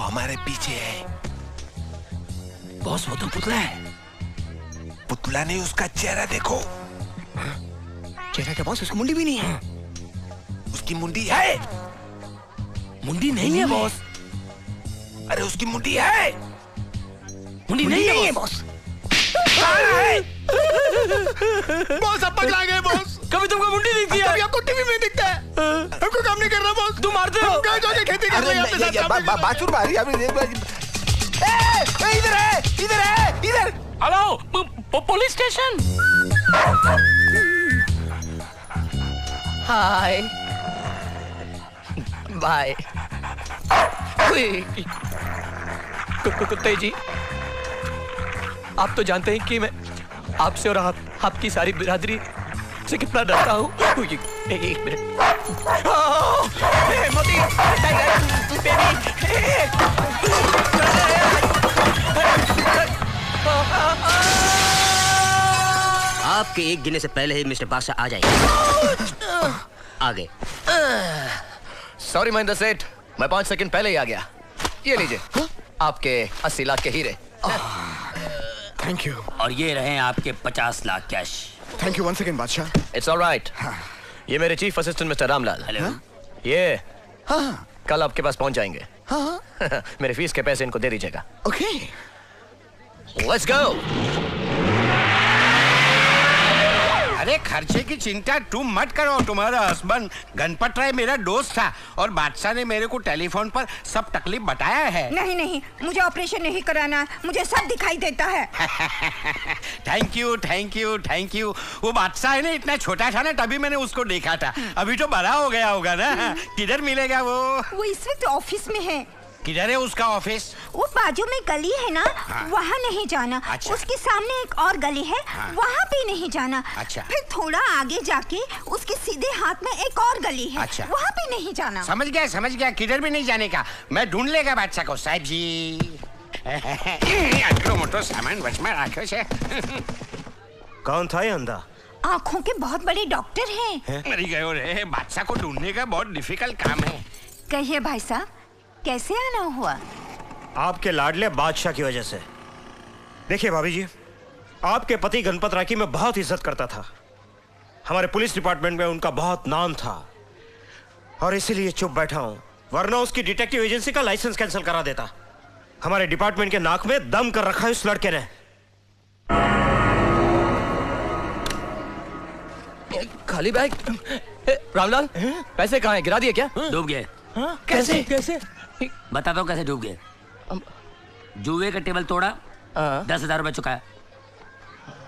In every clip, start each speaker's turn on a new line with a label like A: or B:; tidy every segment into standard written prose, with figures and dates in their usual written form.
A: हमारे पीछे है।
B: बॉस वो तो पुतला है।
A: पुतला नहीं, उसका चेहरा देखो।
B: चेहरा क्या बॉस? उसकी मुंडी भी नहीं है।
A: उसकी मुंडी है।
B: मुंडी नहीं है बॉस।
A: अरे उसकी मुंडी है।
B: मुंडी नहीं है बॉस।
C: बॉस अब पगला गए बॉस।
B: कभी तुमको मुंडी दिखती है?
C: कभी आपको टीवी में दिखता है। हमको काम नहीं कर रहा बॉस।
B: तुम मारते हो।
C: कहाँ जाके खेती कर रहे हैं?
A: बाछुर मारी अभी। इधर है, इधर है, इधर।
B: Hello, police station. Hi bye. कुत्ते जी, आप तो जानते हैं कि मैं आपसे और आपकी सारी बिरादरी से कितना डरता हूँ। एक मिनट। मोती, टाइगर, बेबी।
D: आपके एक गिने से पहले ही मिस्टर बादशाह आ जाएंगे। आगे।
B: सॉरी महेंद्र सेठ, मैं 5 सेकंड पहले ही आ गया। ये लीजिए आपके 80 लाख के हीरे।
C: Thank you.
D: और ये रहे आपके 50 lakh cash.
C: Thank you 1 second बादशाह।
B: It's alright. ये मेरे chief assistant mister Ramlal.
D: Hello.
B: ये
C: हाँ
B: कल आपके पास पहुंच जाएंगे।
C: हाँ।
B: मेरे फीस के पैसे इनको दे दीजिएगा।
C: ओके।
B: Let's go.
E: अरे खर्चे की चिंता तुम मत करो। तुम्हारा हस्बैंड गणपत राय मेरा दोस्त था और बादशाह ने मेरे को टेलीफोन पर सब तकलीफ बताया है।
F: नहीं नहीं, मुझे ऑपरेशन नहीं कराना, मुझे सब दिखाई देता है।
E: Thank you thank you thank you. वो बादशाह है ना, इतना छोटा था ना, तभी मैंने उसको देखा था। अभी तो बड़ा हो गया होगा ना। किधर मिलेगा वो
F: इस वक्त ऑफिस में है।
E: किधर है उसका ऑफिस?
F: वो बाजू में गली है ना,
E: हाँ।
F: वहाँ नहीं जाना।
E: अच्छा।
F: उसके सामने एक और गली है,
E: हाँ।
F: वहाँ भी नहीं जाना।
E: अच्छा।
F: फिर थोड़ा आगे जाके उसके सीधे हाथ में एक और गली है,
E: अच्छा।
F: वहाँ भी नहीं जाना।
E: समझ गया, किधर भी नहीं जाने का। मैं ढूंढ लेगा बादशाह को। साहब जी अटलो मोटो सामान बच में रखो से।
B: कौन था ये अंधा?
F: आँखों के बहुत बड़े डॉक्टर हैं।
E: मरी गए रे। बादशाह को ढूंढने का बहुत डिफिकल्ट काम है।
F: कहिए भाई साहब, कैसे आना हुआ?
G: आपके लाडले बादशाह की वजह से। देखिए भाभी जी, आपके पति गणपत राय की मैं बहुत इज्जत करता था। हमारे पुलिस डिपार्टमेंट में उनका बहुत नाम था और इसीलिए चुप बैठा हूं, वरना उसकी डिटेक्टिव एजेंसी का लाइसेंस कैंसिल करा देता। हमारे डिपार्टमेंट के नाक में दम कर रखा है उस लड़के ने।
B: खाली बैग। रामलाल, पैसे कहाँ हैं? गिरा दिए क्या?
D: डूब गए।
B: कैसे कैसे?
D: बता दो कैसे डूब गए। जुए का टेबल तोड़ा, 10,000 रुपए चुकाया।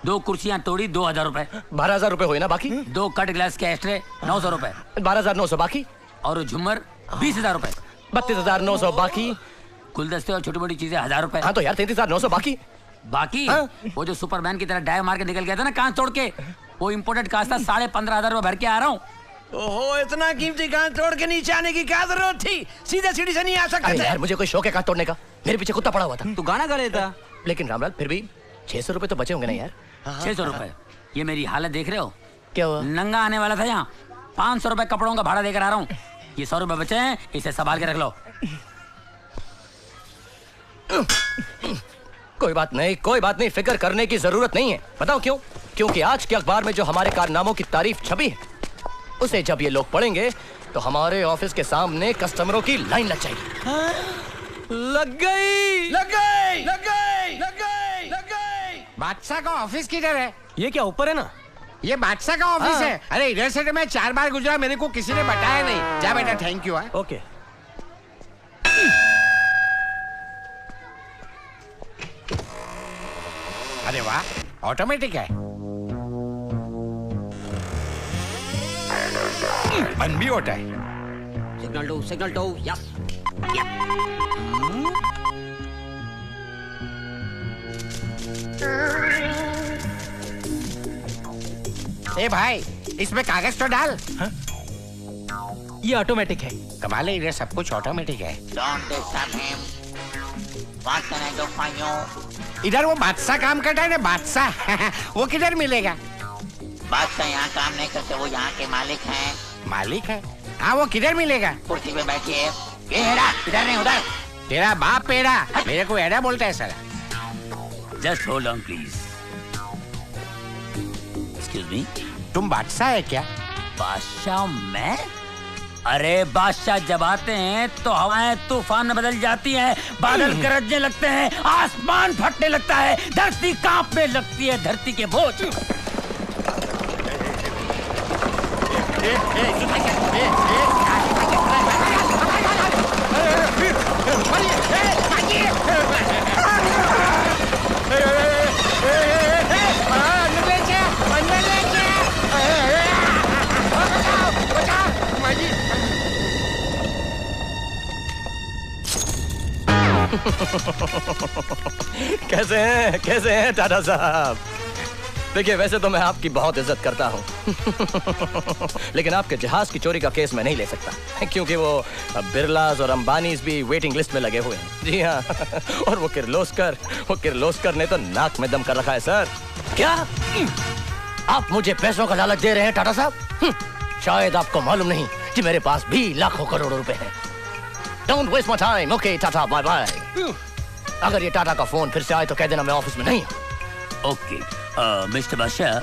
D: 2 कुर्सियां तोड़ी, 2,000 रुपए।
B: 12,000 रुपए हुए ना बाकी?
D: 2 कट ग्लास के एस्ट्रे, 900 रुपए।
B: 12,900 बाकी।
D: और झुमर 20,000 रुपए।
B: 32,900 बाकी।
D: गुलदस्ते और छोटी मोटी चीजें 1,000 रुपए।
B: हाँ तो यार 33,900 बाकी।
D: बाकी वो जो सुपरमैन की तरह डाइव मार के निकल गया था ना कांच तोड़ के, वो इम्पोर्टेड कांच था। 15,500 रुपए भर के आ रहा हूँ।
B: ओहो, इतना कीमती कांच तोड़ के नीचे आने की क्या जरूरत थी? सीधे सीढ़ी से नहीं आ सकते थे। यार मुझे कोई शौक है कांच तोड़ने का? मेरे पीछे कुत्ता पड़ा हुआ था।
D: तू गाना गा लेता।
B: लेकिन रामलाल फिर भी 600 रुपए तो बचे होंगे ना यार?
D: 600 रुपए? ये मेरी हालत देख रहे हो?
B: क्या हुआ?
D: नंगा आने वाला था यहाँ। 500 रुपए कपड़ों का भाड़ा देकर आ रहा हूँ। ये 100 रुपए बचे हैं, इसे संभाल के रख लो।
B: कोई बात नहीं, फिक्र करने की जरूरत नहीं है। बताओ क्यों? क्योंकि आज के अखबार में जो हमारे कारनामों की तारीफ छपी है, उसे जब ये लोग पढ़ेंगे तो हमारे ऑफिस के सामने कस्टमरों की लाइन लग जाएगी। लग गई।
E: बादशाह का ऑफिस किधर है?
B: ये क्या ऊपर है ना?
E: ये बादशाह का ऑफिस है। अरे इधर से तो मैं 4 बार गुजरा, मेरे को किसी ने बताया नहीं। जा बेटा, थैंक यू।
B: ओके।
E: अरे वाह, ऑटोमेटिक है। बंद भी होता है।
D: सिग्नल दो, यस।
E: ए भाई, इसमें कागज तो डाल।
B: हा? ये ऑटोमेटिक है।
E: कमाल है, इधर सब कुछ ऑटोमेटिक है। इधर वो बादशाह काम करता है ना, बादशाह। वो किधर मिलेगा?
H: बादशाह यहाँ काम नहीं करते, वो यहाँ के मालिक हैं।
E: मालिक है? हाँ, वो किधर मिलेगा?
H: कुर्सी पे बैठिए। ये हेरा, इधर नहीं उधर।
E: तेरा बाप पेड़ा मेरे को एड़ा बोलता है sir.
D: Just hold on please. Excuse me,
E: तुम बादशाह है क्या?
D: बादशाह मैं? अरे बादशाह जब आते हैं तो हवाएं तूफान में बदल जाती हैं, बादल गरजने लगते हैं, आसमान फटने लगता है, धरती कांपने लगती है, धरती के बोझ।
B: कैसे हैं टाटा साहब? देखिए, वैसे तो मैं आपकी बहुत इज्जत करता हूँ लेकिन आपके जहाज की चोरी का केस मैं नहीं ले सकता क्योंकि वो बिरलास और अंबानीज भी वेटिंग लिस्ट में लगे हुए हैं। जी हाँ और वो किर्लोस्कर ने तो नाक में दम कर रखा है सर। क्या आप मुझे पैसों का लालच दे रहे हैं टाटा साहब? शायद आपको मालूम नहीं कि मेरे पास भी लाखों करोड़ों रुपए हैं। Don't waste my time. Okay, tata, bye bye. अगर ये टाटा का फोन फिर से आए तो कह देना मैं ऑफिस में नहीं हूँ।
D: ओके, मिस्टर बादशाह,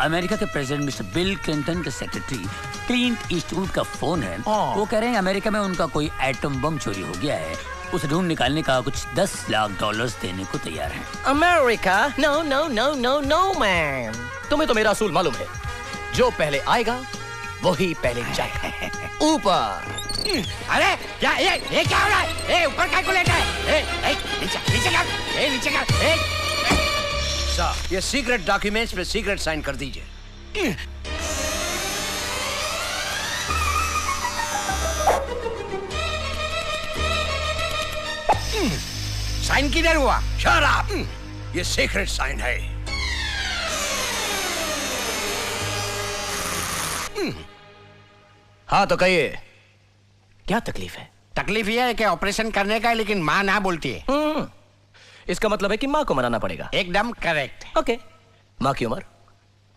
D: अमेरिका के प्रेसिडेंट मिस्टर बिल क्लिंटन के सेक्रेटरी क्लिंट ईस्टवुड का फोन है। वो कह रहे हैं अमेरिका में उनका कोई एटम बम चोरी हो गया है, उसे ढूंढ निकालने का कुछ $10 लाख देने को तैयार हैं।
B: America? No no no no no man, तुम्हें तो मेरा असूल मालूम है, जो पहले आएगा वही पहले जाएगा। ऊपर।
E: अरे क्या ये क्या हो रहा है? ए ऊपर कैलकुलेटर है। ए नीचे कर।
I: साहब, ये सीक्रेट डॉक्यूमेंट्स पे सीक्रेट साइन कर दीजिए।
E: साइन किधर हुआ?
I: Shut up! ये सीक्रेट साइन है।
B: हाँ तो कहिए, क्या तकलीफ है?
E: तकलीफ ये है कि ऑपरेशन करने का है लेकिन माँ ना बोलती है।
B: इसका मतलब है कि माँ को मनाना पड़ेगा।
E: एकदम करेक्ट।
B: ओके। माँ की उम्र?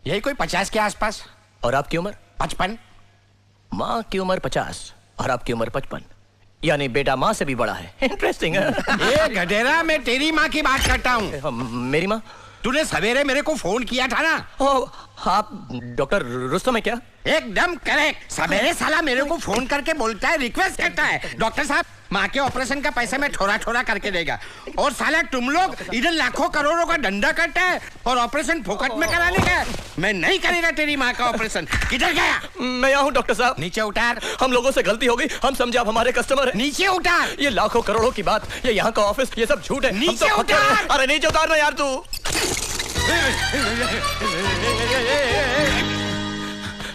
E: यही कोई 50 के आसपास।
B: और आपकी उम्र?
E: 55।
B: माँ की उम्र 50 और आपकी उम्र 55, यानी बेटा माँ से भी बड़ा है। इंटरेस्टिंग है।
E: ये गधेरा, मैं तेरी माँ की बात करता हूँ।
B: मेरी माँ?
E: तूने सवेरे मेरे को फोन किया था ना?
B: आप डॉक्टर रुस्तम है क्या?
E: एकदम करेक्ट। सवेरे साला मेरे को फोन करके बोलता है, रिक्वेस्ट करता है, डॉक्टर साहब माँ के ऑपरेशन का पैसा मैं थोड़ा थोड़ा करके देगा। और साला तुम लोग इधर लाखों करोड़ों का धंधा करता है और ऑपरेशन फोकट में कराने का। मैं नहीं करेगा तेरी माँ का ऑपरेशन। किधर गया?
B: मैं यहाँ हूँ डॉक्टर साहब।
E: नीचे उतार।
B: हम लोगों से गलती हो गई, हम समझे आप हमारे कस्टमर हैं।
E: नीचे उतार।
B: ये लाखों करोड़ों की बात, ये यहाँ का ऑफिस, ये सब झूठ है।
E: नीचे उतार।
B: अरे नीचे उतारना यार तू।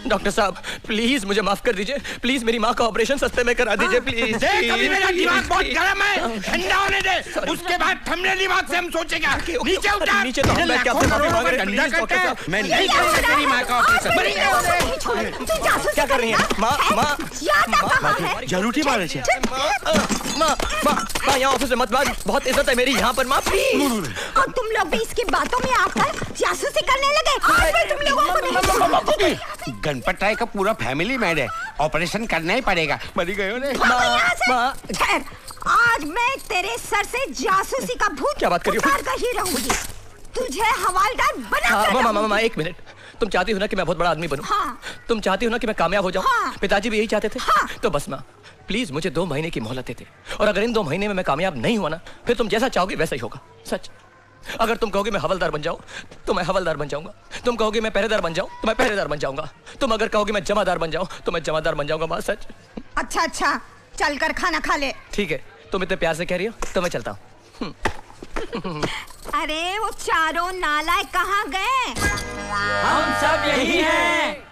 B: डॉक्टर साहब प्लीज मुझे माफ कर दीजिए, प्लीज मेरी माँ का ऑपरेशन सस्ते में करा दीजिए प्लीज।
E: देख अभी मेरा दिमाग बहुत गर्म है, ठंडा होने दे, उसके बाद ठंडे दिमाग से हम सोचेंगे। नीचे उतार।
B: नीचे तो मैं क्या
E: धंधा करता है, मैं नहीं करूँगा तेरी माँ का ऑपरेशन।
B: क्या कर रही है माँ?
G: जरूरी मारे छे।
B: माँ यहाँ ऑफिस में मत भाग, बहुत इज्जत है मेरी यहाँ पर माँ प्लीज।
F: और तुम लोग भी इसकी बातों में आकर जासूसी करने लगे। आज मैं तुम लोगों को नहीं।
E: गणपत राय का पूरा फैमिली मैड है, ऑपरेशन करना ही पड़ेगा। मरी गए ने।
F: खैर, आज मैं तेरे सर से जासूसी का भूत
B: क्या बात कर रही हो?
F: उतार कर ही रहूंगी। तुझे हवालदार बना।
B: मामा एक मिनट, तुम चाहती हो ना कि मैं बहुत बड़ा आदमी बनूं?
F: हाँ।
B: तुम चाहती हो ना कि मैं कामयाब हो जाऊं?
F: हाँ।
B: पिताजी भी यही चाहते थे।
F: हाँ।
B: तो बस माँ प्लीज मुझे 2 महीने की मोहलत देते, और अगर इन 2 महीने में मैं कामयाब नहीं हुआ ना, फिर तुम जैसा चाहोगे वैसा ही होगा। सच। अगर तुम कहोगे मैं हवलदार बन जाऊं तो मैं हवलदार बन जाऊंगा, तुम कहोगे मैं पहरेदार बन जाऊं तो मैं पहरेदार बन जाऊंगा, तुम अगर कहोगे मैं जमादार बन जाऊं तो मैं जमादार बन जाऊंगा। माँ सच।
F: अच्छा, चल कर खाना खा ले।
B: ठीक है, तुम इतने प्यार से कह रही हो तो मैं चलता हूँ।
F: अरे वो चारों नालायक कहाँ गए?
D: हम सब यही हैं।